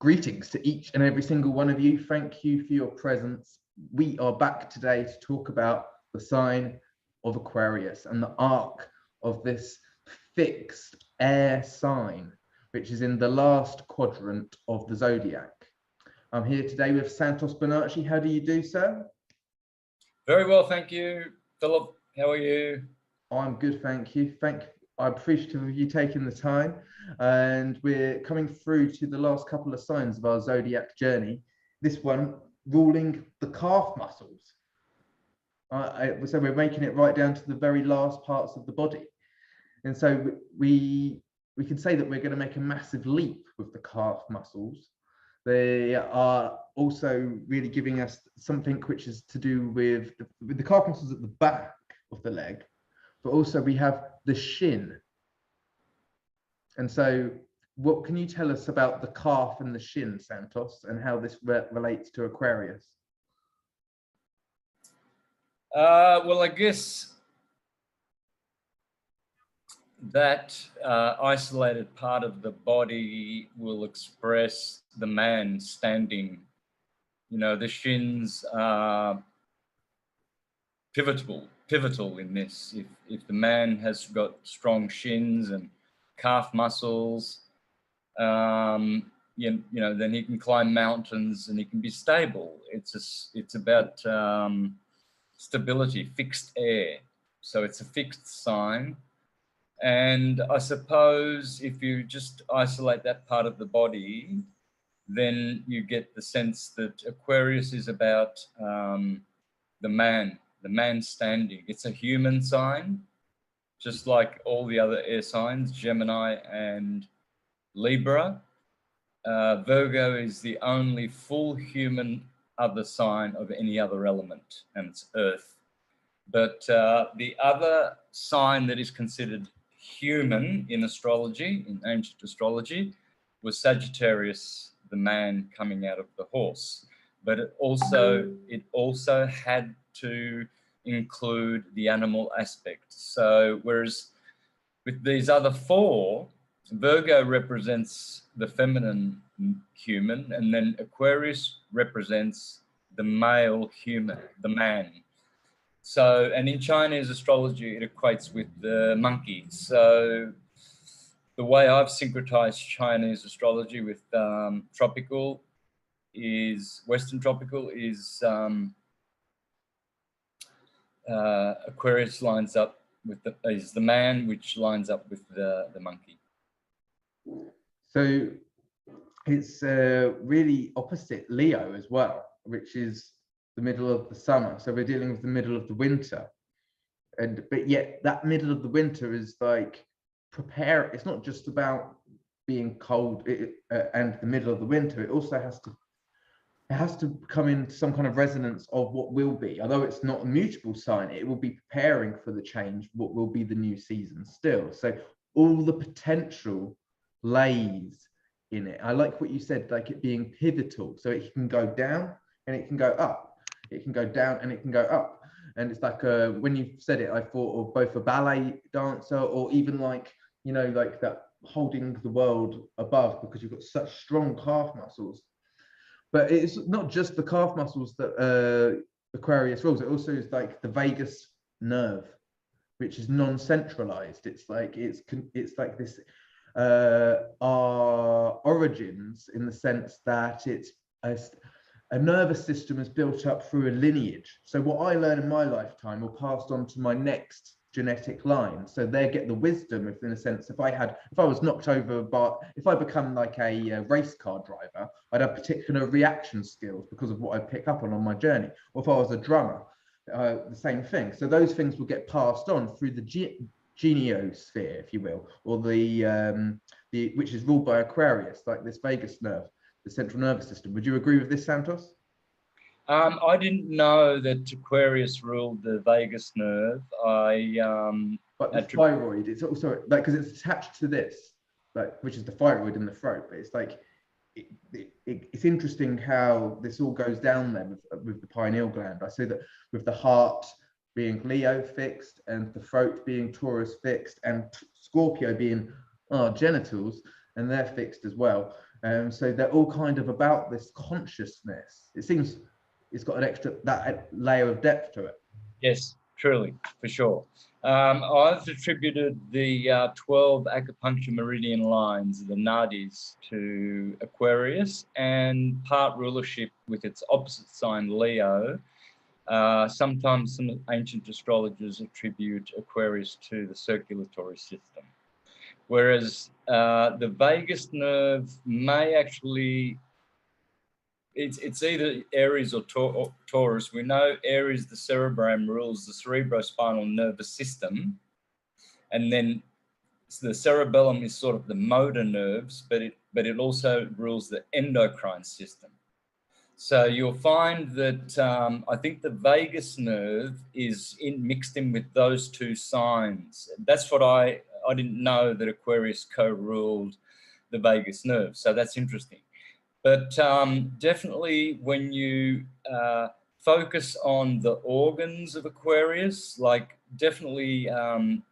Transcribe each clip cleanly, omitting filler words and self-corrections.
Greetings to each and every single one of you. Thank you for your presence. We are back today to talk about the sign of Aquarius and the arc of this fixed air sign, which is in the last quadrant of the zodiac. I'm here today with Santos. How do you do, sir? Very well, thank you, Philip. How are you? I'm good, thank you. I'm appreciative of you taking the time, and we're coming through to the last couple of signs of our zodiac journey. This one ruling the calf muscles. So we're making it right down to the very last parts of the body, and so we can say that we're going to make a massive leap with the calf muscles. They are also really giving us something which is to do with the calf muscles at the back of the leg, but also we have the shin. And so what can you tell us about the calf and the shin, Santos, and how this relates to Aquarius? Well, I guess that isolated part of the body will express the man standing. You know, the shins are pivotal in this. If the man has got strong shins and calf muscles, you know, then he can climb mountains and he can be stable. It's about stability, fixed air. So it's a fixed sign. And I suppose if you just isolate that part of the body, then you get the sense that Aquarius is about the man standing. It's a human sign, just like all the other air signs, Gemini and Libra. Virgo is the only full human other sign of any other element, and it's Earth. But the other sign that is considered human in astrology, in ancient astrology, was Sagittarius, the man coming out of the horse. But it also had to include the animal aspect. So whereas with these other four, Virgo represents the feminine human, and then Aquarius represents the male human, the man. So, and in Chinese astrology, it equates with the monkey. So the way I've syncretized Chinese astrology with Western tropical is Aquarius lines up with is the man, which lines up with the monkey. So it's really opposite Leo as well, which is the middle of the summer. So we're dealing with the middle of the winter, but yet that middle of the winter is like prepare. It's not just about being cold and the middle of the winter. It also has to come in some kind of resonance of what will be. Although it's not a mutable sign, it will be preparing for the change, what will be the new season still. So all the potential lays in it. I like what you said, like it being pivotal. So it can go down and it can go up. It can go down and it can go up. And it's like when you said it, I thought of both a ballet dancer or even like, you know, like that holding the world above, because you've got such strong calf muscles. But it's not just the calf muscles that Aquarius rules. It also is like the vagus nerve, which is non-centralized. It's like this our origins, in the sense that it's a nervous system is built up through a lineage. So what I learn in my lifetime will pass on to my next genetic line. So they get the wisdom, in a sense, if I was knocked over, but if I become like a race car driver, I'd have particular reaction skills because of what I pick up on my journey. Or if I was a drummer, the same thing. So those things will get passed on through the geniosphere, if you will, or the which is ruled by Aquarius, like this vagus nerve, the central nervous system. Would you agree with this, Santos? I didn't know that Aquarius ruled the vagus nerve. But the thyroid, it's also like, because it's attached to this, like, which is the thyroid in the throat. But it's like it's interesting how this all goes down then with the pineal gland. I see that with the heart being Leo fixed and the throat being Taurus fixed and Scorpio being our genitals, and they're fixed as well. So they're all kind of about this consciousness. It seems it's got an extra that layer of depth to it. Yes, truly, for sure. I've attributed the 12 acupuncture meridian lines, the nadis, to Aquarius, and part rulership with its opposite sign, Leo. Sometimes some ancient astrologers attribute Aquarius to the circulatory system. Whereas the vagus nerve may actually, it's either Aries or Taurus. We know Aries, the cerebrum, rules the cerebrospinal nervous system. And then the cerebellum is sort of the motor nerves, but it also rules the endocrine system. So you'll find that I think the vagus nerve is mixed in with those two signs. That's what I didn't know, that Aquarius co-ruled the vagus nerve. So that's interesting. But definitely when you focus on the organs of Aquarius, like definitely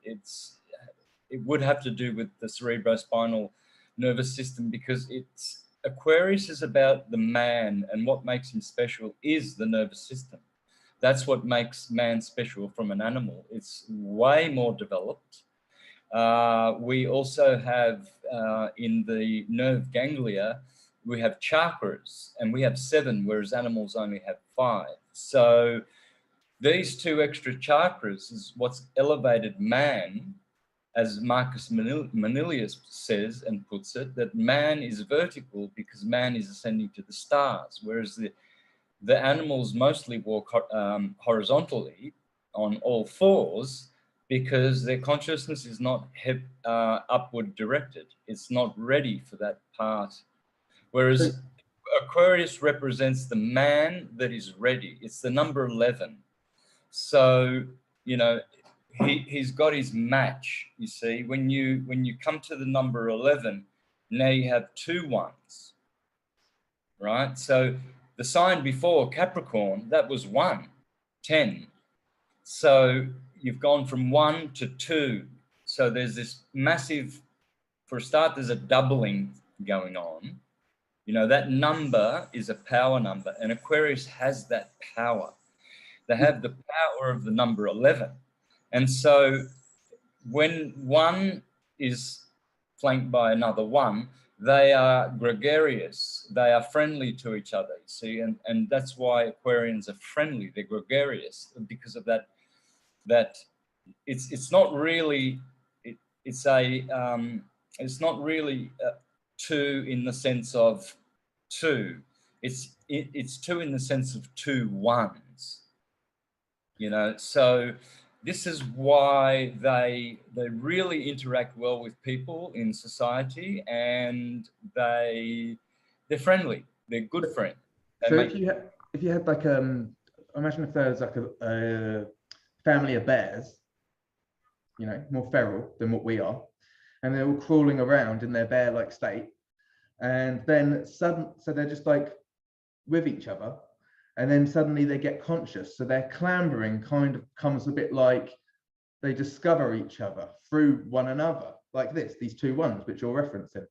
it would have to do with the cerebrospinal nervous system, because Aquarius is about the man, and what makes him special is the nervous system. That's what makes man special from an animal. It's way more developed. We also have in the nerve ganglia, we have chakras, and we have 7, whereas animals only have 5. So these 2 extra chakras is what's elevated man, as Marcus Manilius says and puts it, that man is vertical because man is ascending to the stars, whereas the animals mostly walk horizontally on all 4s, because their consciousness is not upward directed. It's not ready for that part. Whereas Aquarius represents the man that is ready. It's the number 11. So, you know, he's got his match, you see. When you come to the number 11, now you have 2 1s, right? So the sign before, Capricorn, that was 1, 10. So you've gone from 1 to 2. So there's this massive, for a start, there's a doubling going on. You know, that number is a power number, and Aquarius has that power. They have the power of the number 11. And so when 1 is flanked by another 1, they are gregarious. They are friendly to each other, you see, and that's why Aquarians are friendly. They're gregarious because of that. That it's not really it's not really 2 in the sense of 2. It's 2 in the sense of 2 1s. You know, so this is why they really interact well with people in society, and they're friendly. They're good friends. So if you had like imagine if there was like a family of bears, you know, more feral than what we are, and they're all crawling around in their bear-like state, and then so they're just like with each other, and then suddenly they get conscious, so their clambering kind of comes a bit like they discover each other through one another, like these 2 1s which you're referencing.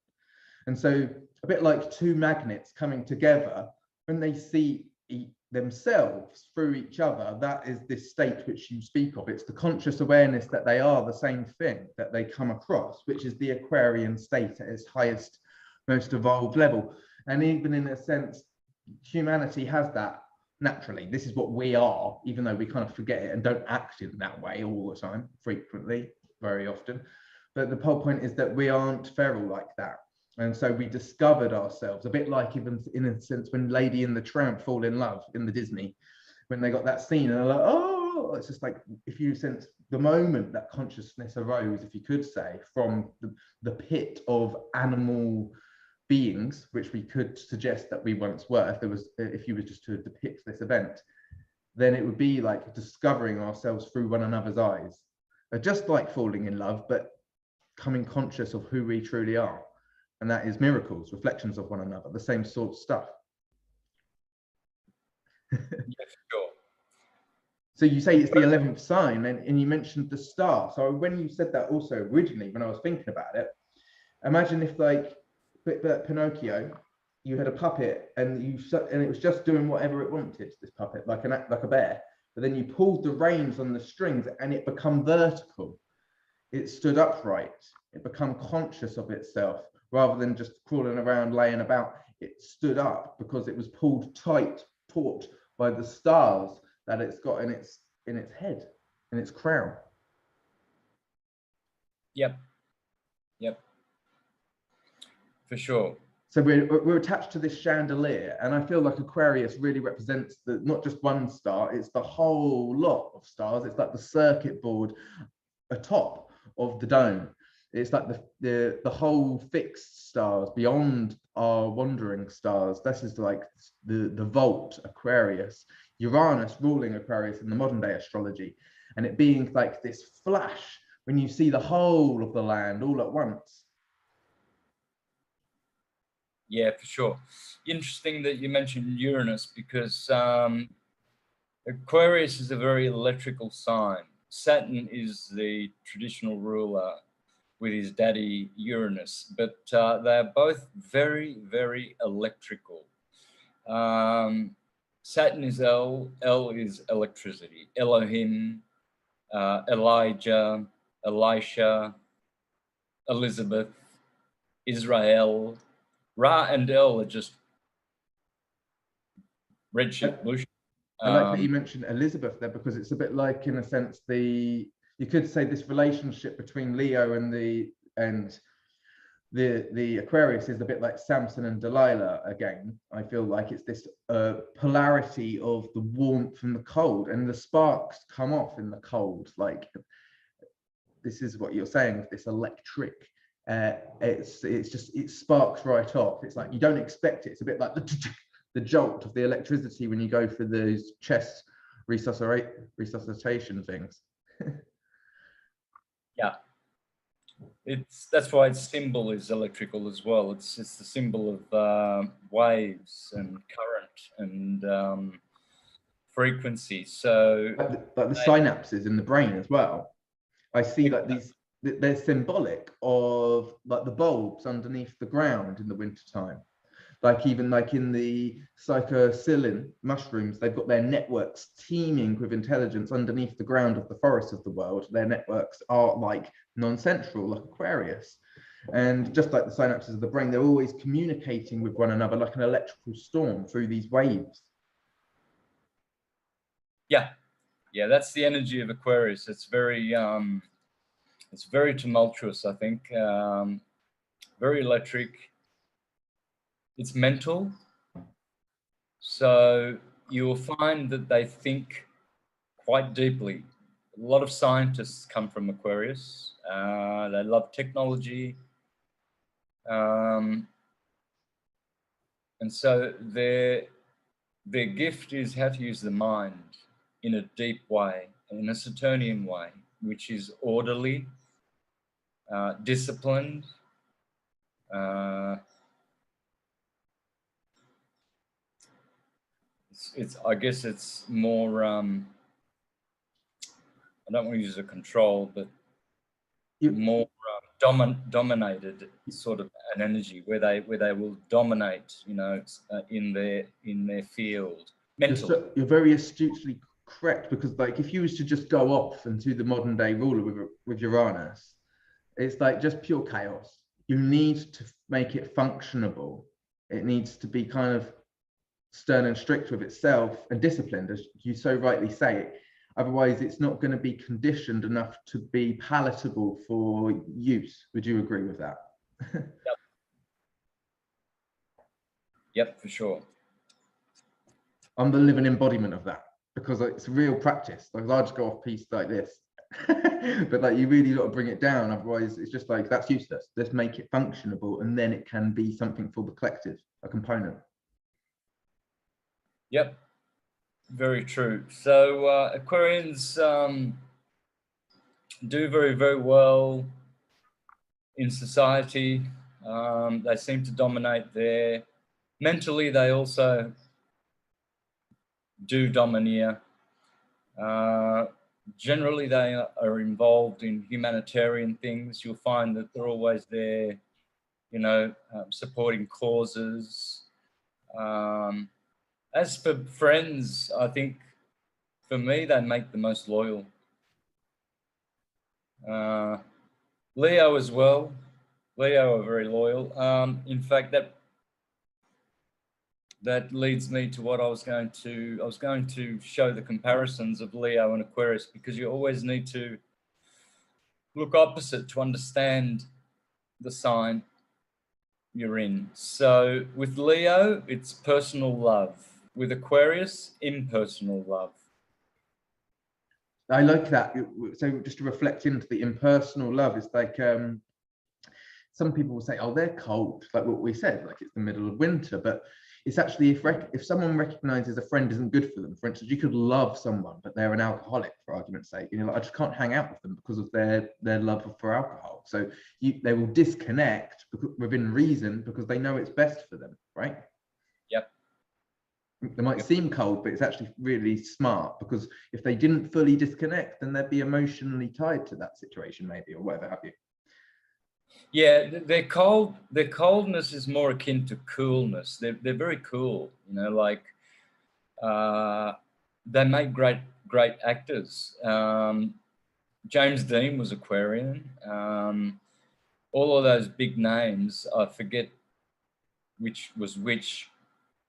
And so a bit like 2 magnets coming together, when they see themselves through each other, that is this state which you speak of. It's the conscious awareness that they are the same thing that they come across, which is the Aquarian state at its highest, most evolved level. And even in a sense, humanity has that naturally. This is what we are, even though we kind of forget it and don't act in that way all the time, frequently, very often. But the whole point is that we aren't feral like that. And so we discovered ourselves, a bit like even in a sense when Lady and the Tramp fall in love in the Disney, when they got that scene and they're like, oh, it's just like, if you sense the moment that consciousness arose, if you could say, from the pit of animal beings, which we could suggest that we once were, if you were just to depict this event, then it would be like discovering ourselves through one another's eyes, just like falling in love, but becoming conscious of who we truly are. And that is miracles, reflections of one another, the same sort of stuff. Yeah, sure. So you say it's the 11th sign, and you mentioned the star. So when you said that also originally, when I was thinking about it, Imagine if like Pinocchio, you had a puppet and and it was just doing whatever it wanted, this puppet, like a bear. But then you pulled the reins on the strings and it become vertical. It stood upright. It become conscious of itself rather than just crawling around, laying about. It stood up because it was pulled tight, taut by the stars that it's got in its head, in its crown. Yep. Yep. For sure. So we're attached to this chandelier, and I feel like Aquarius really represents not just one star, it's the whole lot of stars. It's like the circuit board atop of the dome. It's like the whole fixed stars beyond our wandering stars. This is like the vault Aquarius, Uranus ruling Aquarius in the modern day astrology, and it being like this flash when you see the whole of the land all at once. Yeah, for sure. Interesting that you mentioned Uranus, because Aquarius is a very electrical sign. Saturn is the traditional ruler with his daddy Uranus, but they're both very, very electrical. Saturn is L is electricity. Elohim, Elijah, Elisha, Elizabeth, Israel. Ra and El are just redshift bush. I like that you mentioned Elizabeth there, because it's a bit like, in a sense, you could say this relationship between Leo and the Aquarius is a bit like Samson and Delilah again. I feel like it's this polarity of the warmth and the cold, and the sparks come off in the cold. Like, this is what you're saying, this electric. It sparks right off. It's like you don't expect it. It's a bit like the jolt of the electricity when you go for those chest resuscitation things. Yeah, that's why its symbol is electrical as well. It's the symbol of waves and current and frequency. So like the synapses in the brain as well. I see like they're symbolic of like the bulbs underneath the ground in the wintertime. Like even like in the psilocybin mushrooms, they've got their networks teeming with intelligence underneath the ground of the forest of the world. Their networks are like non-central, like Aquarius. And just like the synapses of the brain, they're always communicating with one another like an electrical storm through these waves. Yeah, that's the energy of Aquarius. It's very tumultuous, I think. Very electric. It's mental. So you will find that they think quite deeply. A lot of scientists come from Aquarius. They love technology. And so their gift is how to use the mind in a deep way, in a Saturnian way, which is orderly, disciplined, I guess it's more, I don't want to use a control, but more dominated sort of an energy where they will dominate, in their field mentally. You're very astutely correct, because like if you was to just go off into the modern day ruler with Uranus, it's like just pure chaos. You need to make it functionable. It needs to be kind of stern and strict with itself and disciplined, as you so rightly say. Otherwise, it's not going to be conditioned enough to be palatable for use. Would you agree with that? Yep, for sure. I'm the living embodiment of that, because it's a real practice. Like, I'll just go off piece like this. But like, you really got to bring it down, otherwise it's just like, that's useless. Let's make it functionable, and then it can be something for the collective, a component. Yep, very true. So Aquarians do very, very well in society. They seem to dominate there. Mentally, they also do domineer. Generally, they are involved in humanitarian things. You'll find that they're always there you know, supporting causes. As for friends, I think for me, they make the most loyal. Leo as well. Leo are very loyal. In fact, that leads me to what I was going to show the comparisons of Leo and Aquarius, because you always need to look opposite to understand the sign you're in. So with Leo, it's personal love. With Aquarius, impersonal love. I like that. So just to reflect into the impersonal love, is like some people will say, oh, they're cold, like what we said, like it's the middle of winter. But it's actually, if someone recognizes a friend isn't good for them, for instance, you could love someone, but they're an alcoholic, for argument's sake, you know, like, I just can't hang out with them because of their love for alcohol. So they will disconnect within reason because they know it's best for them, right? Yep. They might seem cold, but it's actually really smart, because if they didn't fully disconnect, then they'd be emotionally tied to that situation, maybe, or whatever have you. Yeah, their coldness is more akin to coolness. They're very cool, you know, like they make great actors. James Dean was Aquarian. All of those big names, I forget which was which.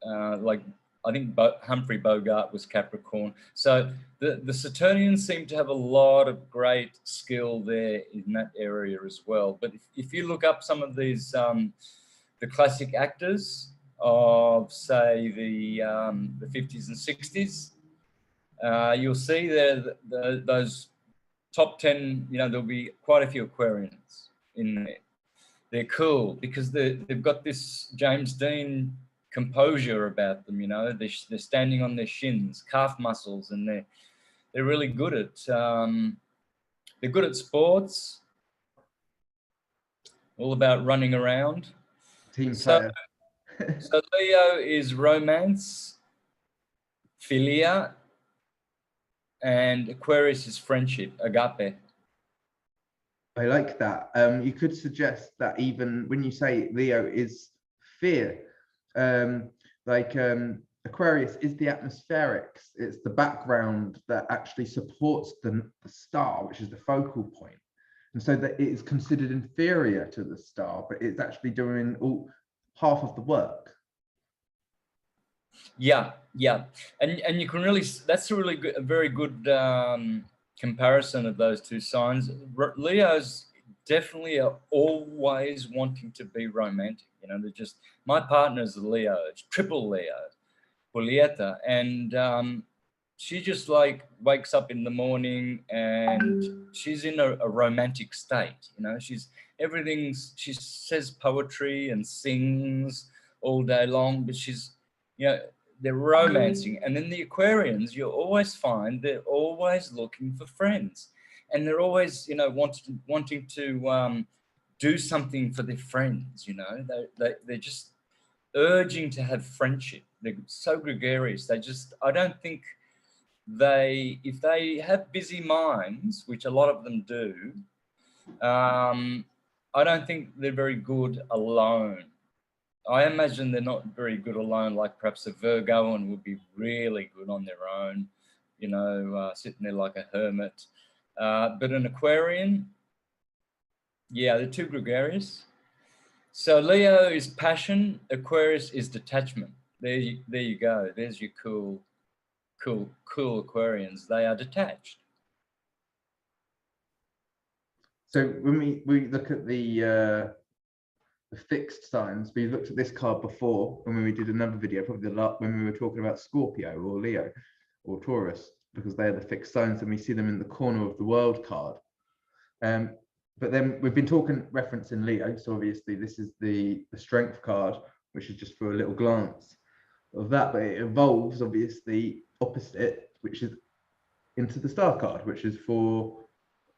Like I think Humphrey Bogart was Capricorn. So the Saturnians seem to have a lot of great skill there in that area as well. But if you look up some of these, the classic actors of, say, the 50s and 60s, you'll see there those top 10, you know, there'll be quite a few Aquarians in there. They're cool because they've got this James Dean composure about them, you know. They're standing on their shins, calf muscles, and they're really good at they're good at sports, all about running around. Team player. So Leo is romance, philia, and Aquarius is friendship, agape. I like that. You could suggest that even when you say Leo is fear, Aquarius is the atmospherics. It's the background that actually supports the star, which is the focal point. And so that it is considered inferior to the star, but it's actually doing half of the work. Yeah, and you can really, that's a really good, a very good comparison of those two signs. Leo's definitely are always wanting to be romantic. You know, they're just, my partner's a Leo, it's triple Leo, Julieta, and she just like wakes up in the morning and she's in a romantic state. You know, she says poetry and sings all day long, but she's, you know, they're romancing. And then the Aquarians, you'll always find they're always looking for friends, and they're always, you know, wanting to do something for their friends. You know, they're just urging to have friendship. They're so gregarious. I don't think if they have busy minds, which a lot of them do, I don't think they're very good alone. I imagine they're not very good alone, like perhaps a Virgoan would be really good on their own, you know, sitting there like a hermit. But an Aquarian, yeah, they're too gregarious. So Leo is passion, Aquarius is detachment. There you go. There's your cool Aquarians. They are detached. So when we look at the fixed signs, we looked at this card before, and when we did another video, probably when we were talking about Scorpio or Leo or Taurus, because they're the fixed signs, and we see them in the corner of the world card. But then we've been referencing Leo, so obviously this is the strength card, which is just for a little glance of that, but it evolves obviously opposite, which is into the star card, which is for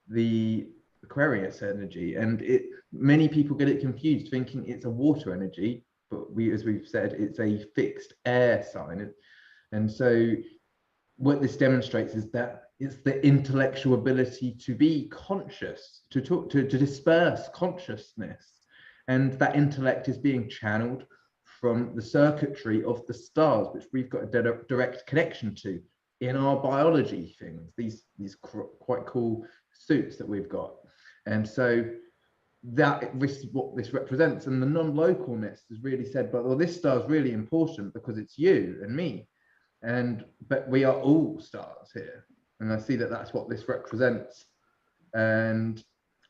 the Aquarius energy. And many people get it confused, thinking it's a water energy, but as we've said, it's a fixed air sign. And so what this demonstrates is that it's the intellectual ability to be conscious, to talk, to disperse consciousness, And that intellect is being channeled from the circuitry of the stars, which we've got a direct connection to in our biology things, these quite cool suits that we've got. And so this is what this represents. And the non-localness is really said, but well, this star is really important because it's you and me, but we are all stars here. And I see that that's what this represents. And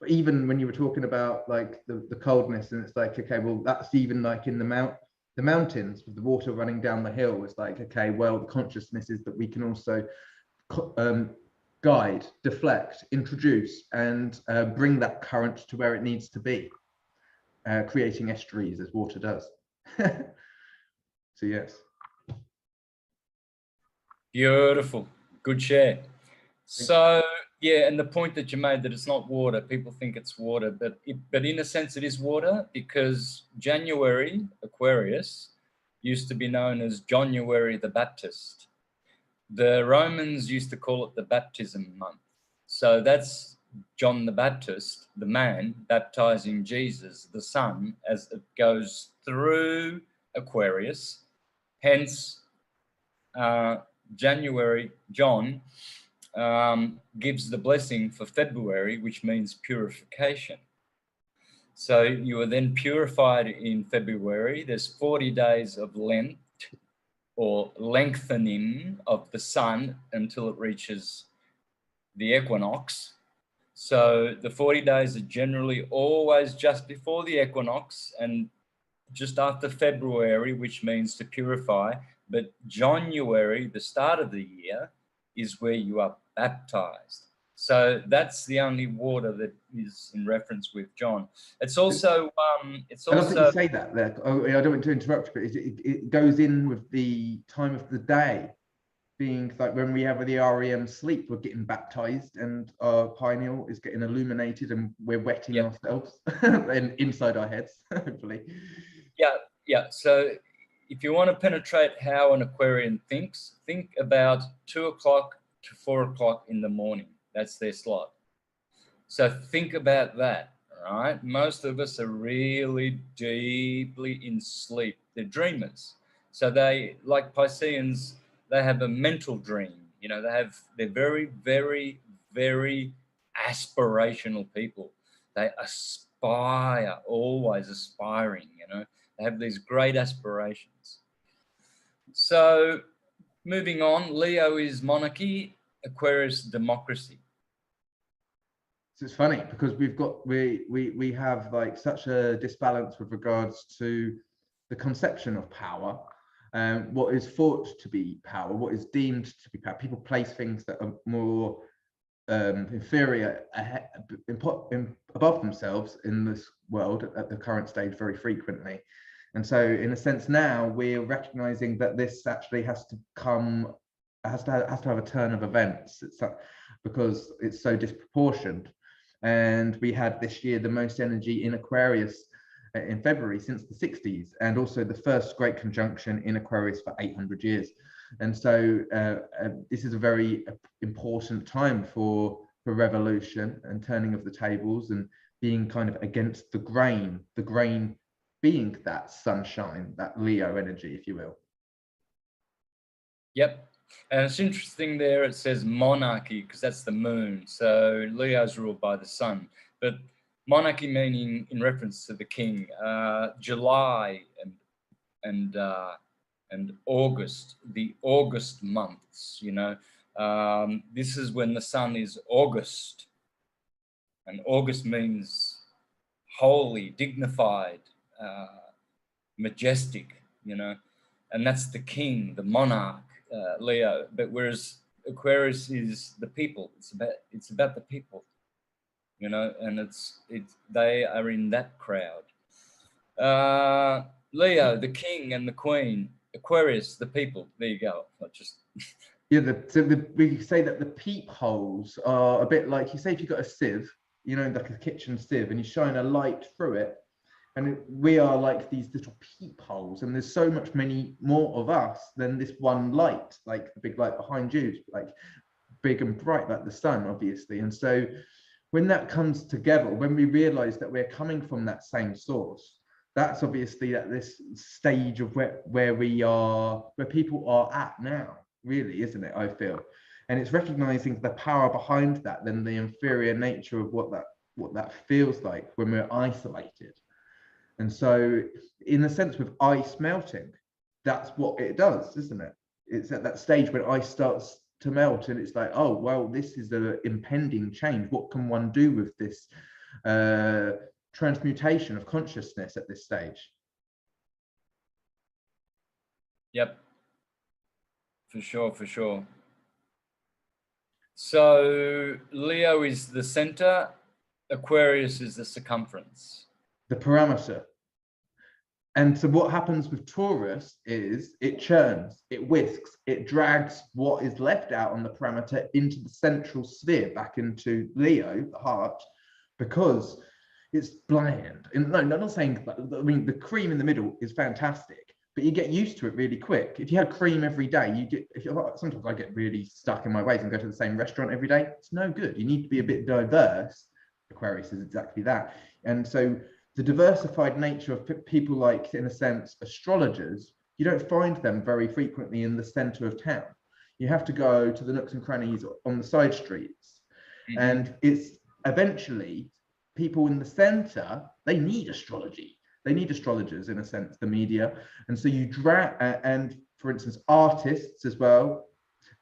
even when you were talking about like the coldness, and it's like, okay, well, that's even like in the mountains with the water running down the hill. It's like, okay, well, the consciousness is that we can also guide, deflect, introduce, and bring that current to where it needs to be, creating estuaries as water does. So yes. Beautiful, good share. So yeah, and the point that you made that it's not water, people think it's water, but in a sense it is water, because January, Aquarius, used to be known as January the Baptist. The Romans used to call it the baptism month. So that's John the Baptist, the man, baptizing Jesus, the Son, as it goes through Aquarius. Hence, January, John gives the blessing for February, which means purification. So you are then purified in February. There's 40 days of Lent, or lengthening of the sun until it reaches the equinox. So the 40 days are generally always just before the equinox and just after February, which means to purify. But January, the start of the year, is where you are baptized. So that's the only water that is in reference with John. It's also I love that you say that there. Oh, I don't want to interrupt, but it goes in with the time of the day, being like when we have the REM sleep, we're getting baptized, and our pineal is getting illuminated, and we're wetting ourselves and inside our heads, hopefully. Yeah. So if you want to penetrate how an Aquarian thinks, think about 2 o'clock to 4 o'clock in the morning. That's their slot. So think about that, all right? Most of us are really deeply in sleep. They're dreamers. So they, like Pisceans, they have a mental dream. You know, they're very, very, very aspirational people. They aspire, always aspiring, you know. They have these great aspirations. So moving on, Leo is monarchy, Aquarius democracy. So it's funny because we have like such a disbalance with regards to the conception of power, what is thought to be power, what is deemed to be power. People place things that are more inferior above themselves in this world at the current stage very frequently. And so in a sense now we're recognizing that this actually has to have a turn of events. Because it's so disproportioned. And we had this year the most energy in Aquarius in February since the 60s, and also the first great conjunction in Aquarius for 800 years. And so this is a very important time for revolution and turning of the tables and being kind of against the grain being that sunshine, that Leo energy, if you will. Yep. And it's interesting there, it says monarchy, because that's the moon. So Leo's ruled by the sun. But monarchy meaning in reference to the king. July and August, the August months, you know. This is when the sun is August. And August means holy, dignified, majestic, you know. And that's the king, the monarch. Leo, but whereas Aquarius is the people. It's about the people, you know, and they are in that crowd. Leo, the king and the queen. Aquarius, the people. There you go. Not just we say that the peepholes are a bit like, you say, if you've got a sieve, you know, like a kitchen sieve, and you shine a light through it. And we are like these little peepholes, and there's so much many more of us than this one light, like the big light behind you, like big and bright like the sun, obviously. And so when that comes together, when we realize that we're coming from that same source, that's obviously at this stage of where we are, where people are at now, really, isn't it? I feel. And it's recognizing the power behind that, then the inferior nature of what that feels like when we're isolated. And so, in a sense, with ice melting, that's what it does, isn't it? It's at that stage when ice starts to melt, and it's like, oh, well, this is an impending change. What can one do with this transmutation of consciousness at this stage? Yep. For sure, for sure. So Leo is the center, Aquarius is the circumference. The parameter. And so what happens with Taurus is it churns, it whisks, it drags what is left out on the parameter into the central sphere, back into Leo, the heart, because it's bland. And no, I'm not saying that. I mean, the cream in the middle is fantastic, but you get used to it really quick. If you had cream every day, you get, sometimes I get really stuck in my ways and go to the same restaurant every day. It's no good. You need to be a bit diverse. Aquarius is exactly that. And so the diversified nature of people like, in a sense, astrologers, you don't find them very frequently in the center of town. You have to go to the nooks and crannies on the side streets. Mm-hmm. And it's eventually people in the center, they need astrology. They need astrologers, in a sense, the media. And so you drag, and for instance, artists as well,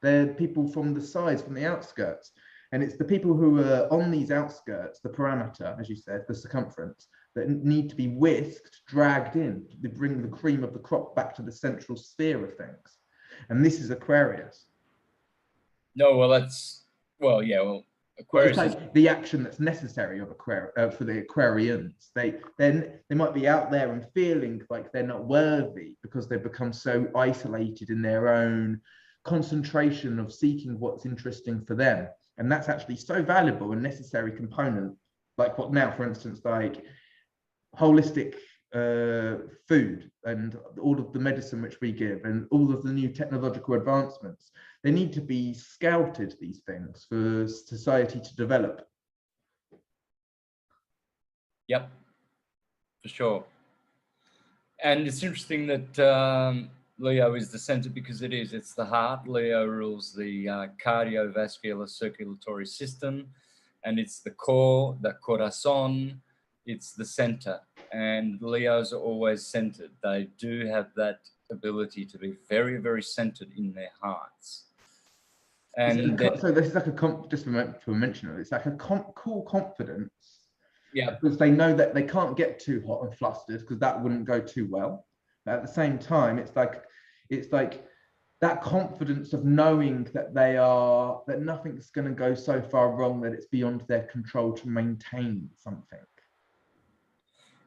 they're people from the sides, from the outskirts. And it's the people who are on these outskirts, the parameter, as you said, the circumference, that need to be whisked, dragged in, to bring the cream of the crop back to the central sphere of things. And this is Aquarius. No, well, Aquarius is the action that's necessary of Aquarius for the Aquarians. They might be out there and feeling like they're not worthy because they've become so isolated in their own concentration of seeking what's interesting for them. And that's actually so valuable and necessary component, like what now, for instance, like holistic food and all of the medicine which we give and all of the new technological advancements. They need to be scouted, these things, for society to develop. Yep, for sure. And it's interesting that Leo is the center, because it's the heart. Leo rules the cardiovascular circulatory system, and it's the core, the corazon, it's the center. And Leos are always centered. They do have that ability to be very, very centered in their hearts. And so this is like just to mention it, it's like a cool confidence. Yeah. Because they know that they can't get too hot and flustered, because that wouldn't go too well. But at the same time, it's like that confidence of knowing that that nothing's going to go so far wrong that it's beyond their control to maintain something.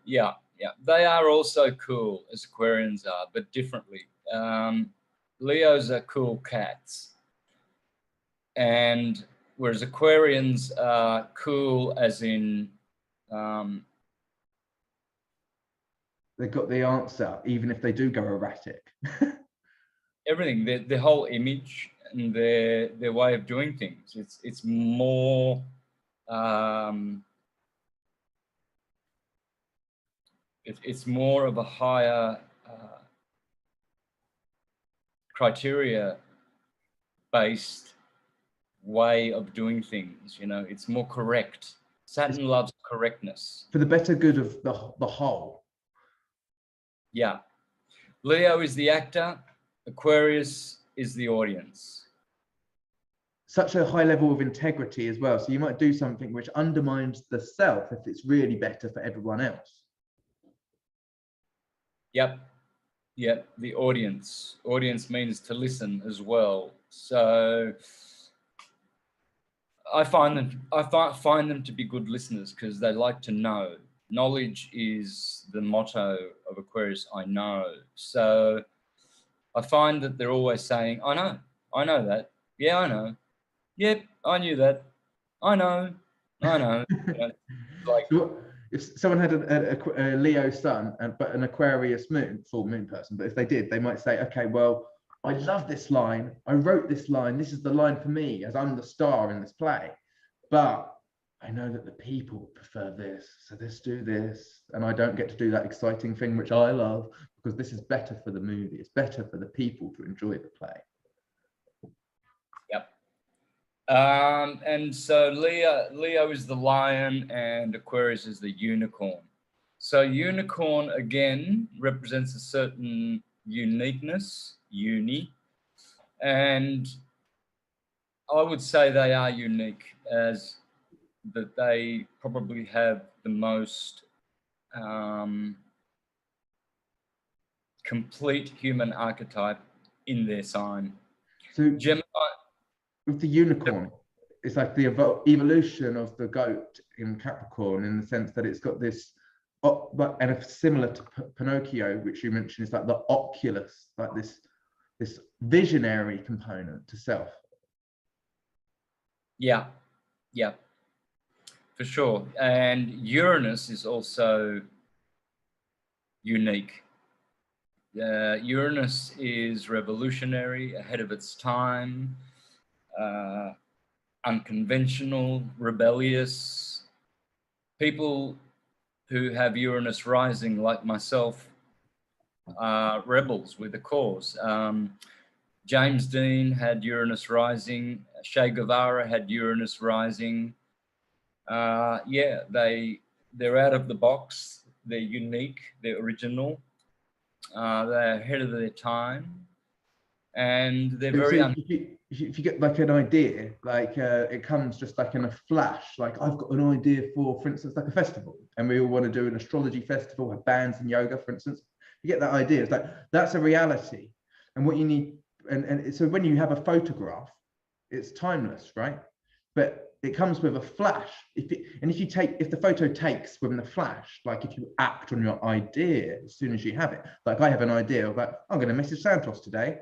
Yeah, they are also cool, as Aquarians are, but differently. Leos are cool cats, and whereas Aquarians are cool as in they've got the answer, even if they do go erratic. Everything, their whole image and their way of doing things. It's more it's more of a higher criteria based way of doing things. It's more correct. Saturn loves correctness. For the better good of the whole. Yeah. Leo is the actor, Aquarius is the audience. Such a high level of integrity as well. So you might do something which undermines the self if it's really better for everyone else. Yep. The audience. Audience means to listen as well. So I find them to be good listeners, because they like to know. Knowledge is the motto of Aquarius. I know. So I find that they're always saying, I know that. Yeah, I know. Yep, I knew that. I know. Like, so if someone had a Leo sun but an Aquarius moon, full moon person, but if they did, they might say, okay, well, I love this line. I wrote this line. This is the line for me, as I'm the star in this play. But I know that the people prefer this, so let's do this. And I don't get to do that exciting thing, which I love, because this is better for the movie. It's better for the people to enjoy the play. Yep. And so Leo is the lion and Aquarius is the unicorn. So unicorn, again, represents a certain uniqueness, and I would say they are unique, as that they probably have the most complete human archetype in their sign. So Gemini, with the unicorn, it's like the evolution of the goat in Capricorn, in the sense that it's got this, and similar to Pinocchio, which you mentioned, is like the oculus, like this visionary component to self. yeah, for sure. And Uranus is also unique. Uranus is revolutionary, ahead of its time, unconventional, rebellious. People who have Uranus rising, like myself, are rebels with a cause. James Dean had Uranus rising. Che Guevara had Uranus rising. Yeah, they're out of the box. They're unique. They're original. They're ahead of their time, and they're very. So if you get like an idea, like it comes just like in a flash. Like, I've got an idea for instance, like a festival, and we all want to do an astrology festival, have bands and yoga, for instance. You get that idea. It's like, that's a reality, and what you need. And so when you have a photograph, it's timeless, right? But it comes with a flash. If the photo takes within a flash, like if you act on your idea as soon as you have it, like I have an idea of, like, I'm going to message Santos today,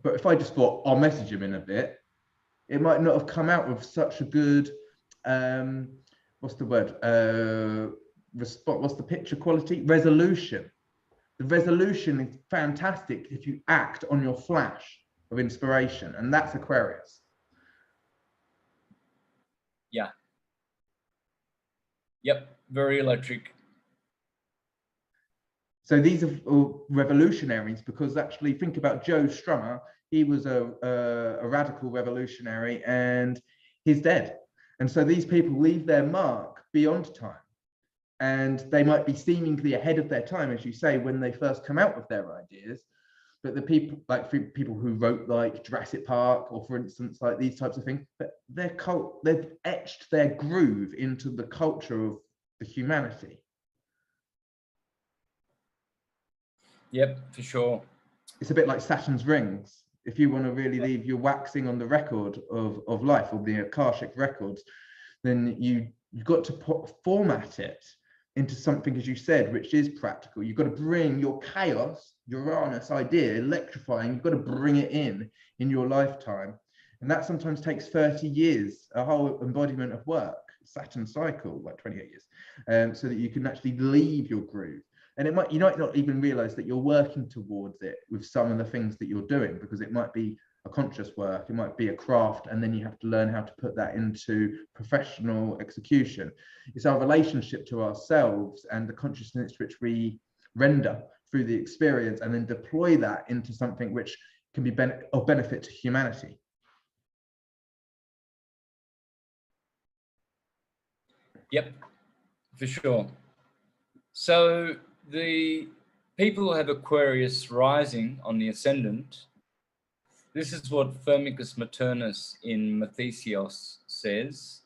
but if I just thought I'll message him in a bit, it might not have come out with such a good, what's the word? What's the picture quality? Resolution. The resolution is fantastic if you act on your flash of inspiration, and that's Aquarius. Yeah. Yep, very electric. So these are all revolutionaries, because actually think about Joe Strummer. He was a radical revolutionary, and he's dead. And so these people leave their mark beyond time. And they might be seemingly ahead of their time, as you say, when they first come out with their ideas. But the people, like people who wrote like Jurassic Park, or for instance, like these types of things, but they've etched their groove into the culture of the humanity. Yep, for sure. It's a bit like Saturn's rings. If you want to really leave your waxing on the record of life, or the Akashic records, then you've got to format it into something, as you said, which is practical. You've got to bring your chaos, Uranus idea, electrifying, you've got to bring it in your lifetime. And that sometimes takes 30 years, a whole embodiment of work, Saturn cycle, like 28 years, so that you can actually leave your groove. And you might not even realize that you're working towards it with some of the things that you're doing, because it might be a conscious work, it might be a craft, and then you have to learn how to put that into professional execution. It's our relationship to ourselves and the consciousness which we render through the experience, and then deploy that into something which can be of benefit to humanity. Yep, for sure. So the people who have Aquarius rising on the ascendant, this is what Firmicus Maternus in Mathesios says.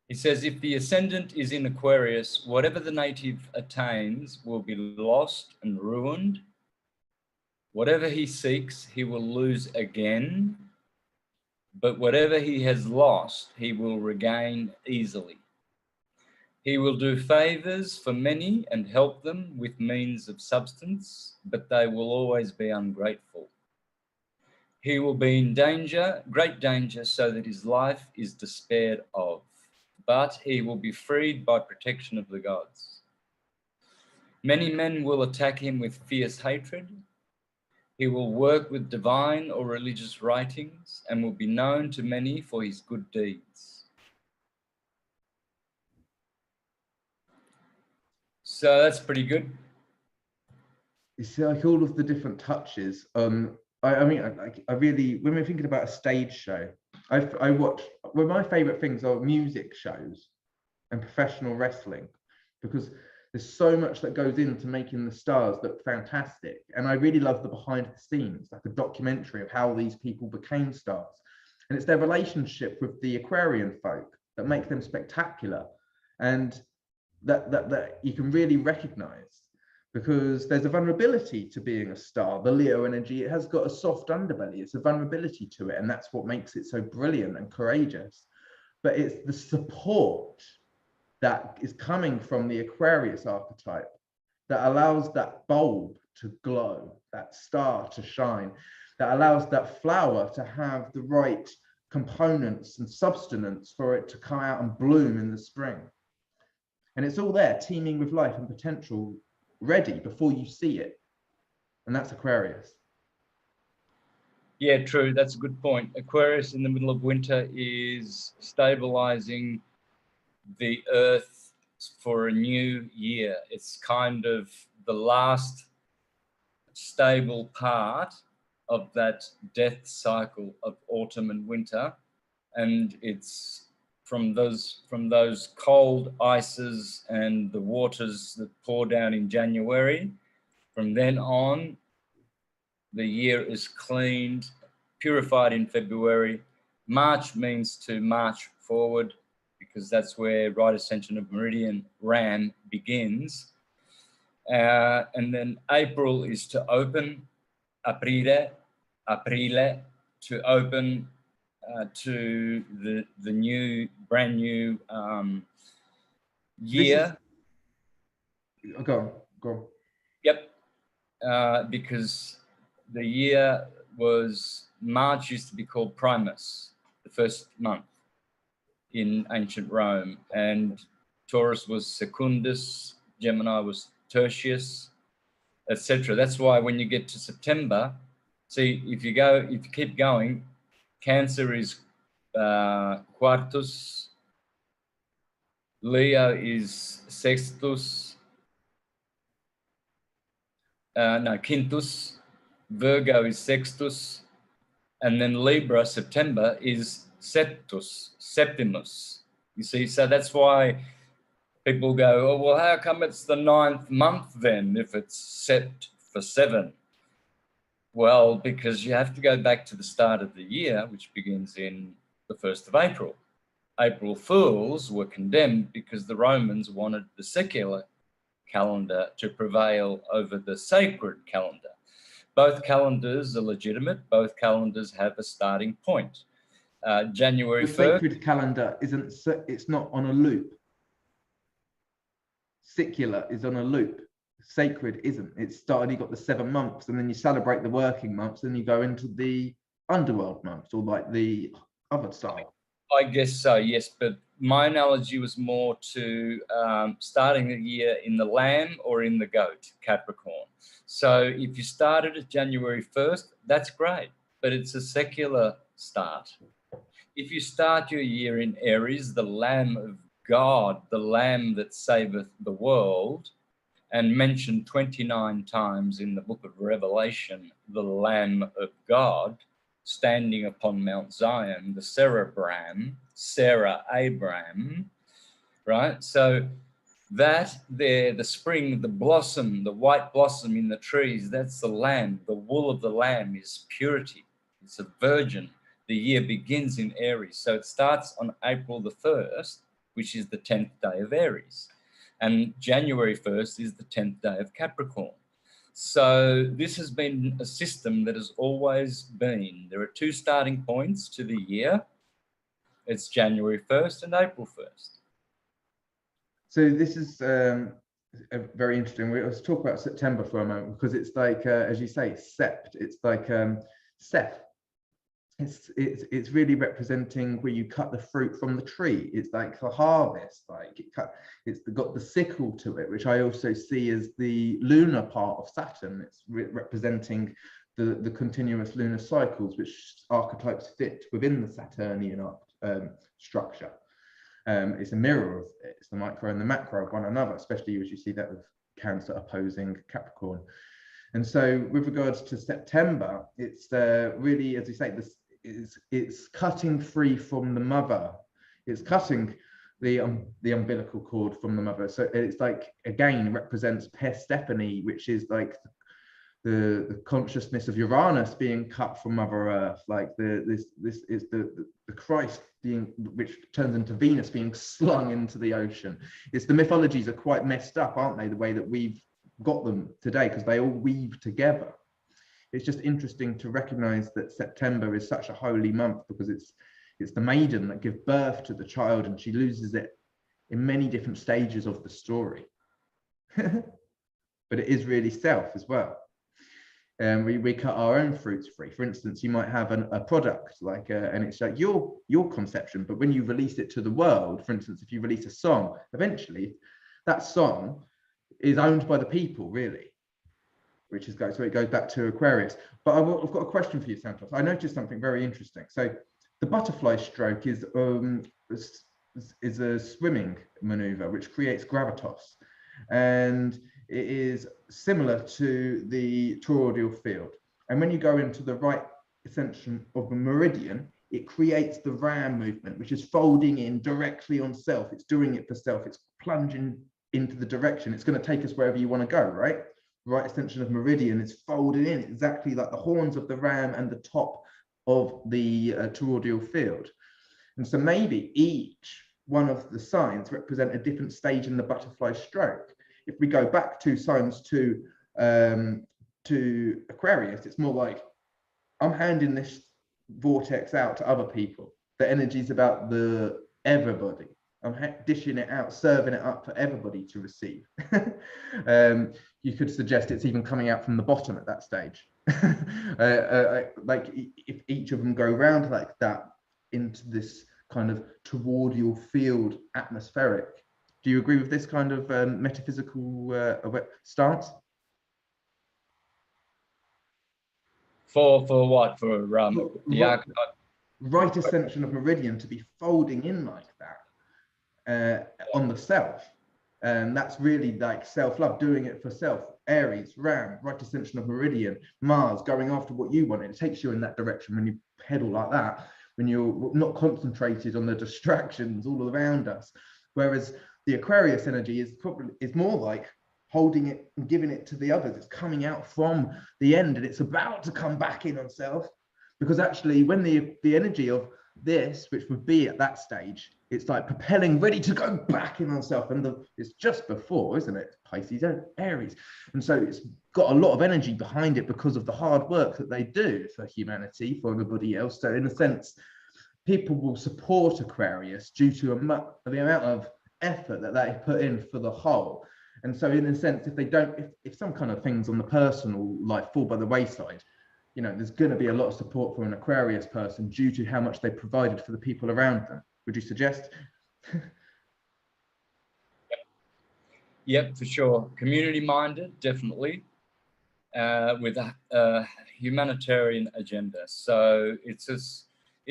He says, if the ascendant is in Aquarius, whatever the native attains will be lost and ruined. Whatever he seeks, he will lose again. But whatever he has lost, he will regain easily. He will do favors for many and help them with means of substance, but they will always be ungrateful. He will be in danger, great danger, so that his life is despaired of, but he will be freed by protection of the gods. Many men will attack him with fierce hatred. He will work with divine or religious writings and will be known to many for his good deeds. So that's pretty good. It's like all of the different touches. I mean, I really, when we're thinking about a stage show, I watch, well, my favorite things are music shows and professional wrestling, because there's so much that goes into making the stars look fantastic. And I really love the behind the scenes, like a documentary of how these people became stars. And it's their relationship with the Aquarian folk that make them spectacular, and that you can really recognize, because there's a vulnerability to being a star. The Leo energy, it has got a soft underbelly. It's a vulnerability to it, and that's what makes it so brilliant and courageous. But it's the support that is coming from the Aquarius archetype that allows that bulb to glow, that star to shine, that allows that flower to have the right components and substance for it to come out and bloom in the spring. And it's all there, teeming with life and potential, ready before you see it. And that's Aquarius. Yeah, true. That's a good point. Aquarius in the middle of winter is stabilizing the earth for a new year. It's kind of the last stable part of that death cycle of autumn and winter. And it's from those cold ices and the waters that pour down in January. From then on, the year is cleaned, purified in February. March means to march forward, because that's where right ascension of meridian Ram begins. And then April is to open, Aprile, to open to the new, brand new year. Go on. Yep, because the year was, March used to be called Primus, the first month in ancient Rome, and Taurus was Secundus, Gemini was Tertius, etc. That's why when you get to September, see, if you keep going, Cancer is Quartus, Leo is Sextus, Quintus, Virgo is Sextus, and then Libra, September, is Septus, Septimus. You see, so that's why people go, oh, well, how come it's the 9th month then if it's Sept for 7? Well, because you have to go back to the start of the year, which begins in the 1st of April. April Fools were condemned because the Romans wanted the secular calendar to prevail over the sacred calendar. Both calendars are legitimate. Both calendars have a starting point. January 1st. The sacred calendar isn't, it's not on a loop. Secular is on a loop. Sacred isn't. It's started, you've got the 7 months, and then you celebrate the working months, and you go into the underworld months, or like the other side. I guess so, yes. But my analogy was more to starting the year in the Lamb or in the Goat, Capricorn. So if you started at January 1st, that's great, but it's a secular start. If you start your year in Aries, the Lamb of God, the Lamb that saveth the world, and mentioned 29 times in the book of Revelation, the Lamb of God, standing upon Mount Zion, the Sarah Abraham, right? So that there, the spring, the blossom, the white blossom in the trees, that's the lamb. The wool of the lamb is purity. It's a virgin. The year begins in Aries. So it starts on April the 1st, which is the 10th day of Aries. And January 1st is the 10th day of Capricorn. So this has been a system that has always been. There are 2 starting points to the year. It's January 1st and April 1st. So this is very interesting. Let's talk about September for a moment, because it's like, as you say, Sept. It's like Seth. It's really representing where you cut the fruit from the tree. It's like the harvest, like it's got the sickle to it, which I also see as the lunar part of Saturn. It's representing the continuous lunar cycles, which archetypes fit within the Saturnian structure. It's a mirror of it. It's the micro and the macro of one another, especially as you see that with Cancer opposing Capricorn. And so with regards to September, it's really, as you say, this it's cutting free from the mother. It's cutting the umbilical cord from the mother. So it's like, again, represents Persephone, which is like the consciousness of Uranus being cut from Mother Earth. Like this is the Christ being, which turns into Venus being slung into the ocean. It's the mythologies are quite messed up, aren't they? The way that we've got them today, because they all weave together. It's just interesting to recognize that September is such a holy month, because it's the maiden that gives birth to the child, and she loses it in many different stages of the story. But it is really self as well. And we cut our own fruits free. For instance, you might have a product like and it's like your conception, but when you release it to the world, for instance, if you release a song, eventually that song is owned by the people, really, which is so it goes back to Aquarius. But I've got a question for you, Santos. I noticed something very interesting. So the butterfly stroke is a swimming maneuver which creates gravitas, and it is similar to the toroidal field. And when you go into the right extension of the meridian, it creates the ram movement, which is folding in directly on self. It's doing it for self. It's plunging into the direction. It's going to take us wherever you want to go, right? Right extension of meridian is folded in exactly like the horns of the ram and the top of the toroidal field. And so maybe each one of the signs represent a different stage in the butterfly stroke. If we go back 2 signs to Aquarius, it's more like, I'm handing this vortex out to other people. The energy is about the everybody. I'm dishing it out, serving it up for everybody to receive. You could suggest it's even coming out from the bottom at that stage. Like if each of them go round like that into this kind of toroidal field atmospheric. Do you agree with this kind of metaphysical stance? For what? For the archetype? Right ascension of meridian to be folding in like that on the self. And that's really like self-love, doing it for self. Aries, Ram, right ascension of meridian, Mars, going after what you want. It takes you in that direction when you pedal like that, when you're not concentrated on the distractions all around us. Whereas the Aquarius energy is more like holding it and giving it to the others. It's coming out from the end, and it's about to come back in on self. Because actually, when the energy of this, which would be at that stage, it's like propelling, ready to go back in on self. And it's just before, isn't it? Pisces, Aries. And so it's got a lot of energy behind it because of the hard work that they do for humanity, for everybody else. So in a sense, people will support Aquarius due to the amount of effort that they put in for the whole. And so in a sense, if some kind of things on the personal life fall by the wayside, you know, there's going to be a lot of support for an Aquarius person due to how much they provided for the people around them. Would you suggest? Yep, for sure. Community minded, definitely, with a humanitarian agenda. So it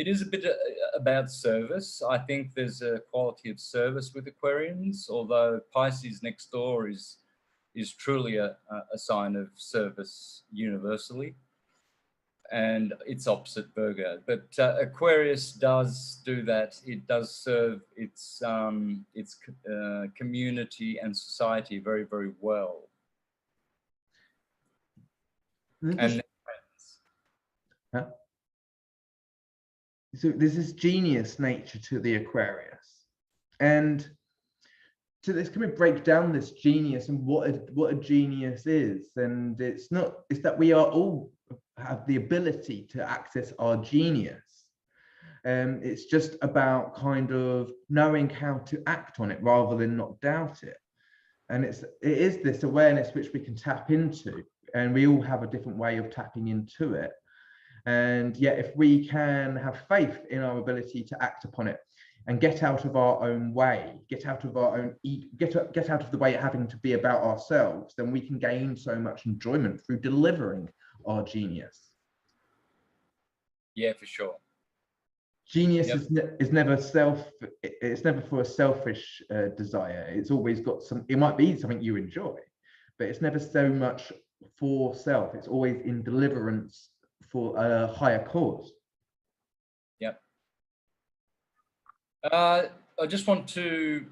is a bit about service. I think there's a quality of service with Aquarians, although Pisces next door is truly a sign of service universally, and it's opposite Virgo. But Aquarius does do that. It does serve its community and society very, very well. And huh? So there's this genius nature to the Aquarius, and to this, can we break down this genius and what a genius is? And it's that we are all have the ability to access our genius. It's just about kind of knowing how to act on it rather than not doubt it. And it is this awareness which we can tap into, and we all have a different way of tapping into it. And yet, if we can have faith in our ability to act upon it and get out of our own way, get out of the way of having to be about ourselves, then we can gain so much enjoyment through delivering our genius. Yeah, for sure. Genius Yep. is never it's never for a selfish desire. It's always got some, it might be something you enjoy, but it's never so much for self. It's always in deliverance for a higher cause. Yep. I just want to,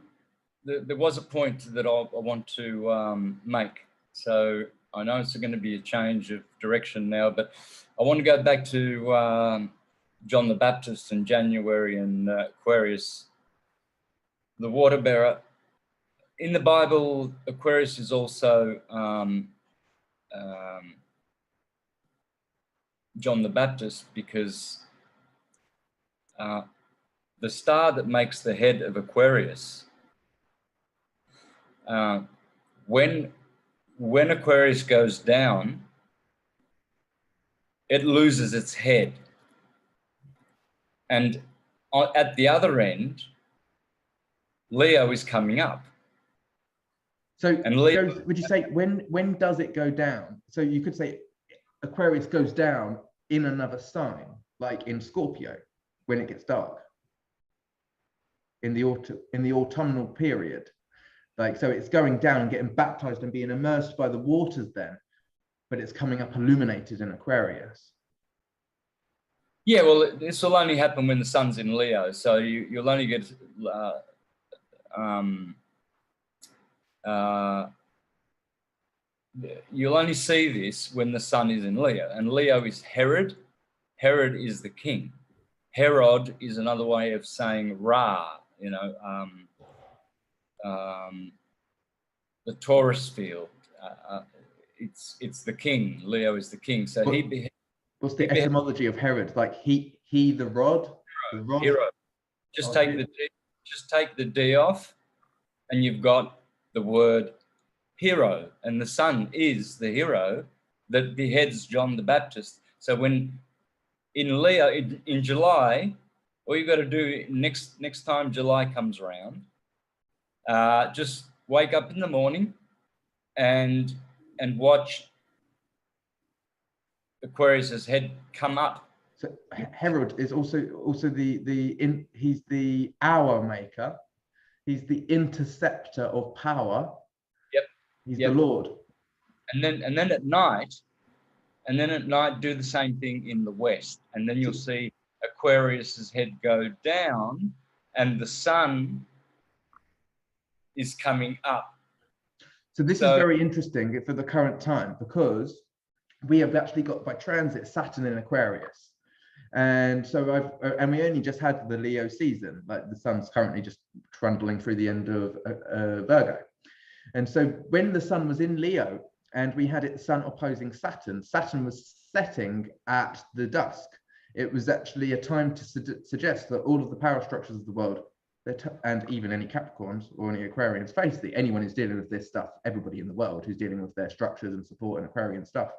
there was a point that I want to make. So I know it's going to be a change of direction now, but I want to go back to John the Baptist in January and Aquarius, the water bearer. In the Bible, Aquarius is also John the Baptist, because the star that makes the head of Aquarius, when Aquarius goes down, it loses its head. And at the other end, Leo is coming up. So And Leo, would you say when does it go down? So you could say Aquarius goes down in another sign, like in Scorpio, when it gets dark, in the autumnal period. Like, so it's going down and getting baptized and being immersed by the waters then, but it's coming up illuminated in Aquarius. yeah, well, this will only happen when the sun's in Leo. So you'll only get you'll only see this when the sun is in Leo, and Leo is Herod. Herod is the king. Herod is another way of saying Ra, you know, the Taurus field. It's the king. Leo is the king. So what's the etymology of Herod? Like he the rod, hero. Just take the D off, and you've got the word hero, and the sun is the hero that beheads John the Baptist. So when in Leo in July, all you got to do next time July comes around, just wake up in the morning and watch Aquarius's head come up. So Herod is also he's the hour maker. He's the interceptor of power. Yep. He's the Lord. And then at night, do the same thing in the west, and then you'll see Aquarius's head go down, and the sun is coming up. So this is very interesting for the current time, because we have actually got by transit Saturn in Aquarius. And so and we only just had the Leo season, like the sun's currently just trundling through the end of Virgo. And so when the sun was in Leo and we had the sun opposing Saturn, Saturn was setting at the dusk. It was actually a time to suggest that all of the power structures of the world, and even any Capricorns or any Aquarians, basically anyone who's dealing with this stuff, everybody in the world who's dealing with their structures and support and Aquarian stuff,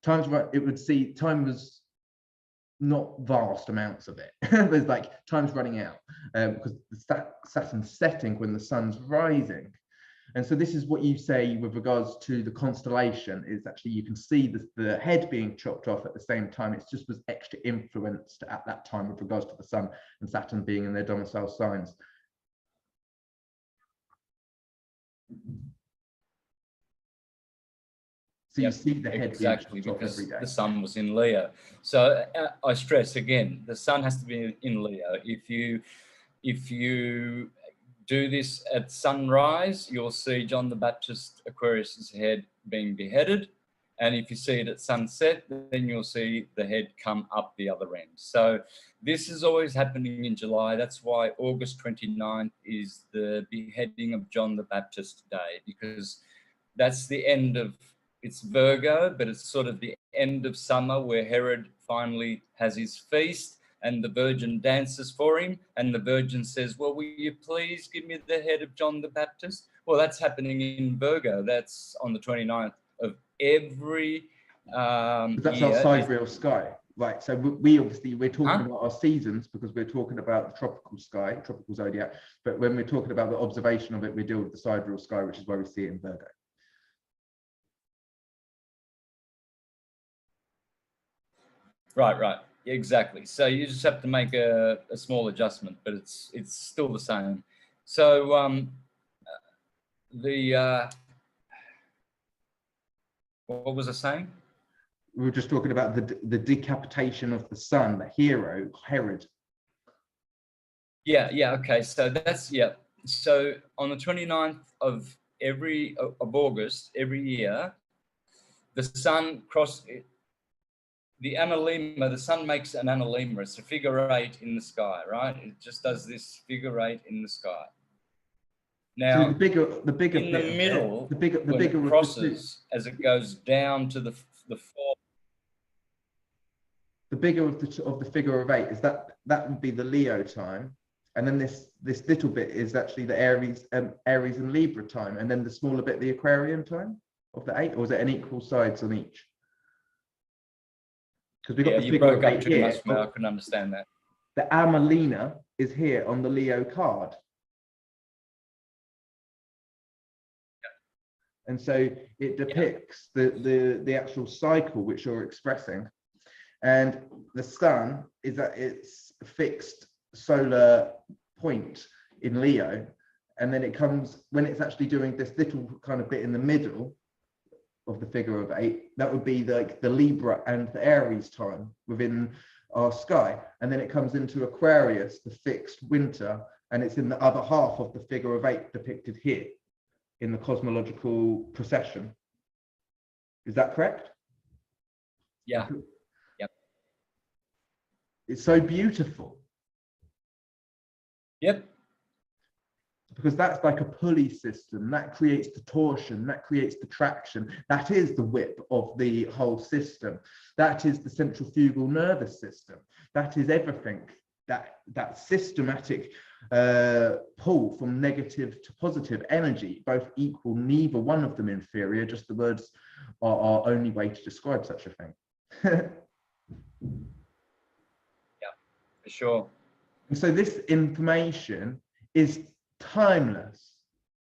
time was not vast amounts of it. There's like time's running out because Saturn's setting when the sun's rising. And so this is what you say with regards to the constellation, is actually you can see the head being chopped off at the same time. It's just was extra influenced at that time with regards to the sun and Saturn being in their domicile signs. So you see the head exactly, being chopped off because every day. the sun was in Leo. So I stress again, the sun has to be in Leo. If you do this at sunrise, you'll see John the Baptist Aquarius's head being beheaded. And if you see it at sunset, then you'll see the head come up the other end. So this is always happening in July. That's why August 29th is the beheading of John the Baptist Day, because that's the end of, it's Virgo, but it's sort of the end of summer where Herod finally has his feast and the Virgin dances for him. And the Virgin says, well, will you please give me the head of John the Baptist? Well, that's happening in Virgo. That's on the 29th of every that's year. our sidereal sky, right? So we're talking about our seasons because we're talking about the tropical sky, tropical zodiac. But when we're talking about the observation of it, we deal with the sidereal sky, which is where we see it in Virgo. Right. exactly. So you just have to make a small adjustment, but it's still the same. So the what was I saying? We were just talking about the decapitation of the sun, the hero, Herod. Yeah, yeah, okay. So that's, yeah. So on the 29th of August every year, the sun the analemma, the sun makes an analemma. It's a figure 8 in the sky, right? It just does this figure 8 in the sky. So Now, the bigger in the middle, the bigger when it crosses, as it goes down to the fourth. The bigger of the figure of 8 is that would be the Leo time, and then this little bit is actually the Aries and Libra time, and then the smaller bit the Aquarian time of the 8, or is it an equal sides on each? Because we got the You figure broke of up 8 too here. much, man. I couldn't understand that. The Amalina is here on the Leo card. And so it depicts the actual cycle which you're expressing. And the sun is at its fixed solar point in Leo. And then it comes, when it's actually doing this little kind of bit in the middle of the figure of 8, that would be like the Libra and the Aries time within our sky. And then it comes into Aquarius, the fixed winter, and it's in the other half of the figure of 8 depicted here in the cosmological procession. Is that correct? Yeah. Yep. It's so beautiful. Yep. Because that's like a pulley system that creates the torsion, that creates the traction. That is the whip of the whole system. That is the centrifugal nervous system. That is everything. That systematic pull from negative to positive energy, both equal, neither one of them inferior, just the words are our only way to describe such a thing. Yeah, for sure. And so this information is timeless.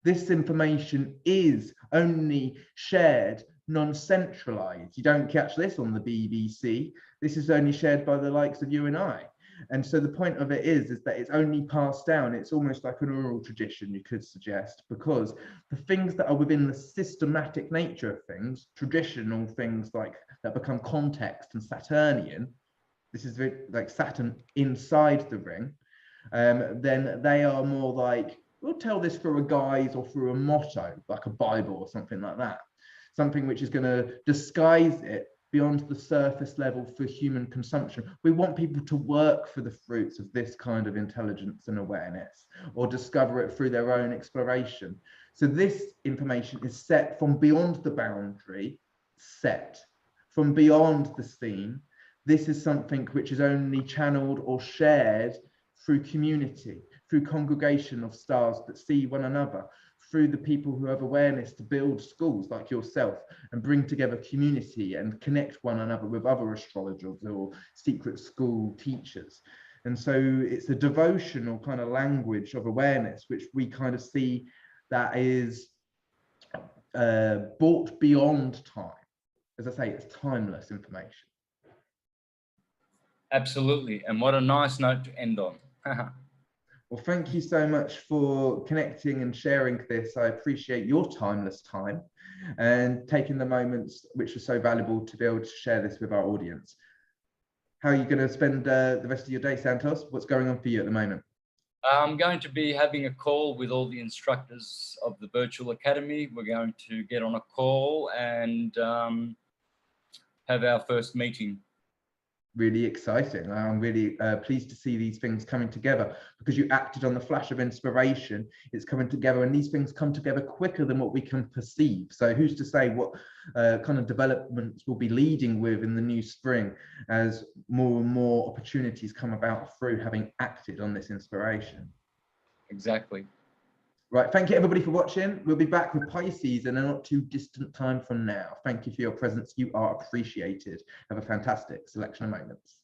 This information is only shared, non-centralized. You don't catch this on the BBC. This is only shared by the likes of you and I. And so the point of it is that it's only passed down. It's almost like an oral tradition, you could suggest, because the things that are within the systematic nature of things, traditional things like that become context and Saturnian, this is like Saturn inside the ring, then they are more like, we'll tell this through a guise or through a motto, like a Bible or something like that. Something which is going to disguise it beyond the surface level for human consumption. We want people to work for the fruits of this kind of intelligence and awareness, or discover it through their own exploration. So this information is set from beyond the boundary, set from beyond the scene. This is something which is only channeled or shared through community, through congregation of stars that see one another, through the people who have awareness to build schools like yourself and bring together community and connect one another with other astrologers or secret school teachers. And so it's a devotional kind of language of awareness, which we kind of see that is brought beyond time. As I say, it's timeless information. Absolutely. And what a nice note to end on. Well, thank you so much for connecting and sharing this. I appreciate your timeless time and taking the moments which are so valuable to be able to share this with our audience. How are you going to spend the rest of your day, Santos? What's going on for you at the moment? I'm going to be having a call with all the instructors of the virtual academy. We're going to get on a call and have our first meeting. Really exciting. I'm really pleased to see these things coming together, because you acted on the flash of inspiration. It's coming together, and these things come together quicker than what we can perceive. So who's to say what kind of developments we'll be leading with in the new spring as more and more opportunities come about through having acted on this inspiration. Exactly. Right, thank you everybody for watching. We'll be back with Pisces in a not too distant time from now. Thank you for your presence. You are appreciated. Have a fantastic selection of moments.